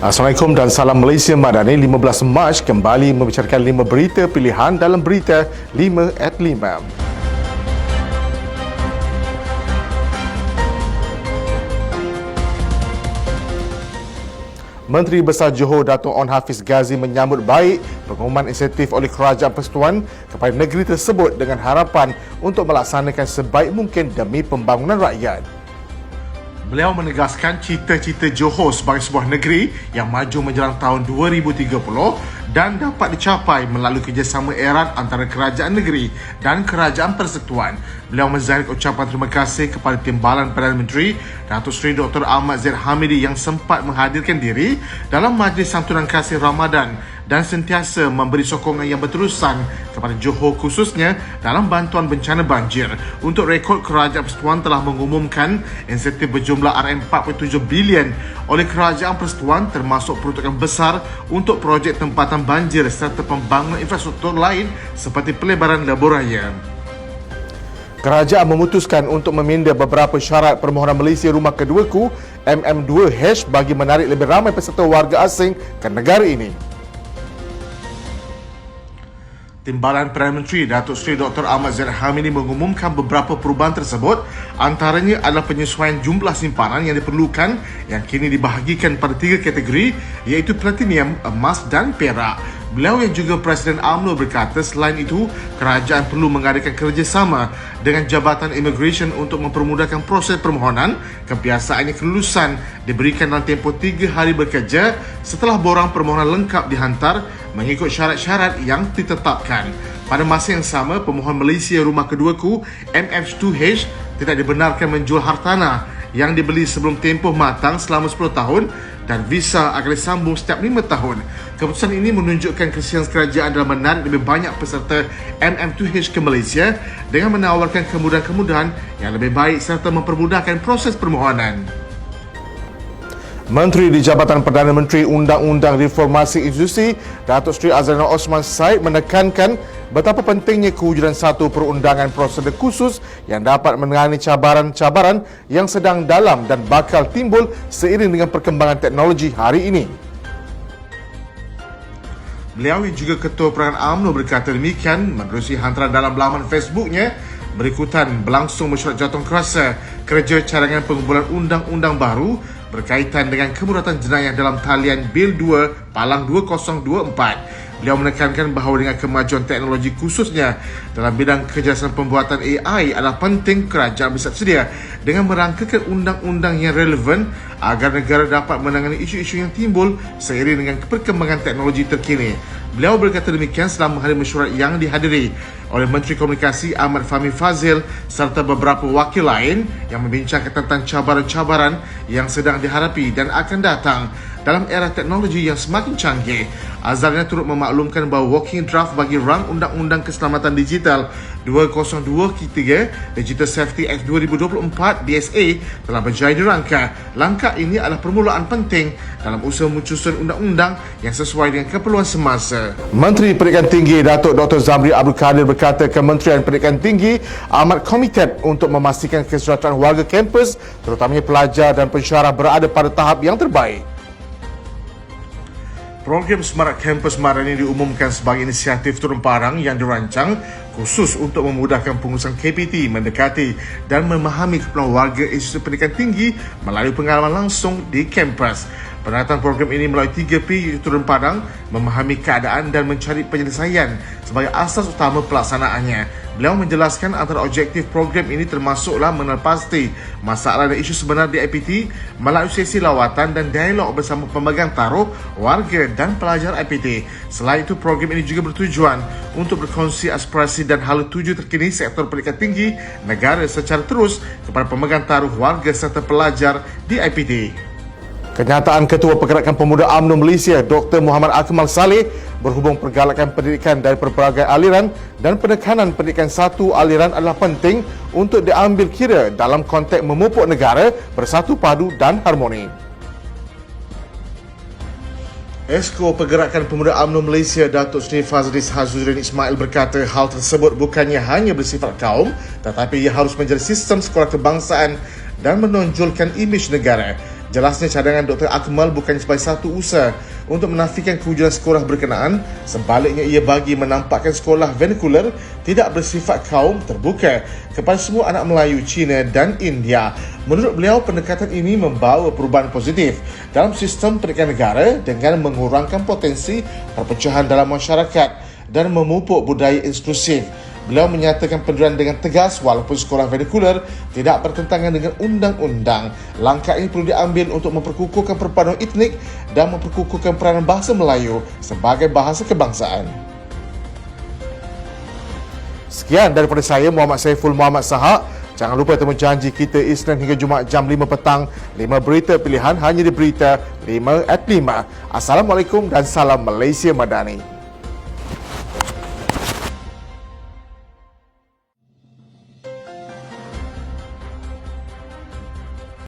Assalamualaikum dan salam Malaysia Madani. 15 Mac kembali membicarakan 5 berita pilihan dalam berita 5 at 5. Menteri Besar Johor Datuk On Hafiz Ghazi menyambut baik pengumuman insentif oleh Kerajaan Persekutuan kepada negeri tersebut dengan harapan untuk melaksanakan sebaik mungkin demi pembangunan rakyat. Beliau menegaskan cita-cita Johor sebagai sebuah negeri yang maju menjelang tahun 2030 dan dapat dicapai melalui kerjasama erat antara kerajaan negeri dan kerajaan persekutuan. Beliau menzahirkan ucapan terima kasih kepada Timbalan Perdana Menteri Datuk Seri Dr. Ahmad Zaid Hamidi yang sempat menghadirkan diri dalam majlis santunan kasih Ramadan dan sentiasa memberi sokongan yang berterusan kepada Johor khususnya dalam bantuan bencana banjir. Untuk rekod, Kerajaan Persekutuan telah mengumumkan insentif berjumlah RM4.7 bilion oleh Kerajaan Persekutuan termasuk peruntukan besar untuk projek tempatan banjir serta pembangunan infrastruktur lain seperti pelebaran lebuh-raya. Kerajaan memutuskan untuk meminda beberapa syarat permohonan Malaysia Rumah Keduaku MM2H bagi menarik lebih ramai peserta warga asing ke negara ini. Timbalan Perdana Menteri Datuk Seri Dr. Ahmad Zaid Hamidi mengumumkan beberapa perubahan tersebut, antaranya adalah penyesuaian jumlah simpanan yang diperlukan yang kini dibahagikan pada 3 kategori iaitu platinum, emas dan perak. Beliau yang juga Presiden UMNO berkata selain itu, kerajaan perlu mengadakan kerjasama dengan Jabatan Immigration untuk mempermudahkan proses permohonan. Kebiasaannya kelulusan diberikan dalam tempoh 3 hari bekerja setelah borang permohonan lengkap dihantar mengikut syarat-syarat yang ditetapkan. Pada masa yang sama, pemohon Malaysia Rumah Keduaku MF2H tidak dibenarkan menjual hartanah yang dibeli sebelum tempoh matang selama 10 tahun dan visa akan disambung setiap 5 tahun. Keputusan ini menunjukkan kesian kerajaan dalam menarik lebih banyak peserta MM2H ke Malaysia dengan menawarkan kemudahan-kemudahan yang lebih baik serta mempermudahkan proses permohonan. Menteri di Jabatan Perdana Menteri Undang-Undang Reformasi Institusi Datuk Seri Azlanul Osman Said menekankan betapa pentingnya kewujudan satu perundangan prosedur khusus yang dapat menangani cabaran-cabaran yang sedang dalam dan bakal timbul seiring dengan perkembangan teknologi hari ini. Beliau yang juga Ketua Perangan UMNO berkata demikian menerusi hantaran dalam laman Facebooknya. Berikutan berlangsung mesyuarat jawatankuasa kerja cadangan pengumpulan undang-undang baru berkaitan dengan kemudatan jenayah dalam talian Bil 2 Palang 2024. Beliau menekankan bahawa dengan kemajuan teknologi khususnya dalam bidang kerjasama pembuatan AI adalah penting kerajaan bersiap sedia dengan merangkakan undang-undang yang relevan agar negara dapat menangani isu-isu yang timbul seiring dengan perkembangan teknologi terkini. Beliau berkata demikian selama hari mesyuarat yang dihadiri oleh Menteri Komunikasi Ahmad Fahmi Fadzil serta beberapa wakil lain yang membincangkan tentang cabaran-cabaran yang sedang dihadapi dan akan datang dalam era teknologi yang semakin canggih. Azalnya turut memaklumkan bahawa working draft bagi rang Undang-Undang Keselamatan Digital 202-3 Digital Safety Act 2024 DSA telah berjaya dirangka. Langkah ini adalah permulaan penting dalam usaha menyusun undang-undang yang sesuai dengan keperluan semasa. Menteri Pendidikan Tinggi Datuk Dr. Zamri Abdul Kadir berkata Kementerian Pendidikan Tinggi amat komited untuk memastikan kesejahteraan warga kampus terutamanya pelajar dan pensyarah berada pada tahap yang terbaik. Program Semarak Kampus Madani diumumkan sebagai inisiatif turun parang yang dirancang khusus untuk memudahkan pengurusan KPT mendekati dan memahami keperluan warga institusi pendidikan tinggi melalui pengalaman langsung di kampus. Penerapan program ini melalui 3P iaitu turun padang, memahami keadaan dan mencari penyelesaian sebagai asas utama pelaksanaannya. Beliau menjelaskan antara objektif program ini termasuklah mengenal pasti masalah dan isu sebenar di IPT melalui sesi lawatan dan dialog bersama pemegang taruh, warga dan pelajar IPT. Selain itu, program ini juga bertujuan untuk berkongsi aspirasi dan hala tuju terkini sektor pendidikan tinggi negara secara terus kepada pemegang taruh, warga serta pelajar di IPT. Kenyataan Ketua Pergerakan Pemuda UMNO Malaysia Dr. Muhammad Akmal Saleh berhubung pergalakan pendidikan dari pelbagai aliran dan penekanan pendidikan satu aliran adalah penting untuk diambil kira dalam konteks memupuk negara bersatu padu dan harmoni. Esko Pergerakan Pemuda UMNO Malaysia Datuk Seri Fazlis Hazuddin Ismail berkata hal tersebut bukannya hanya bersifat kaum tetapi ia harus menjadi sistem sekolah kebangsaan dan menonjolkan imej negara. Jelasnya cadangan Dr. Akmal bukan sebagai satu usaha untuk menafikan kewujudan sekolah berkenaan. Sebaliknya, ia bagi menampakkan sekolah vernacular tidak bersifat kaum terbuka kepada semua anak Melayu, Cina dan India. Menurut beliau, pendekatan ini membawa perubahan positif dalam sistem pendidikan negara dengan mengurangkan potensi perpecahan dalam masyarakat dan memupuk budaya inklusif. Beliau menyatakan pendudukan dengan tegas walaupun sekolah vernacular tidak bertentangan dengan undang-undang. Langkah ini perlu diambil untuk memperkukuhkan perpaduan etnik dan memperkukuhkan peranan bahasa Melayu sebagai bahasa kebangsaan. Sekian daripada saya, Muhammad Saiful Muhammad Sahak. Jangan lupa temu janji kita Isnin hingga Jumaat jam 5 petang. 5 berita pilihan hanya di Berita 5 at 5. Assalamualaikum dan salam Malaysia Madani.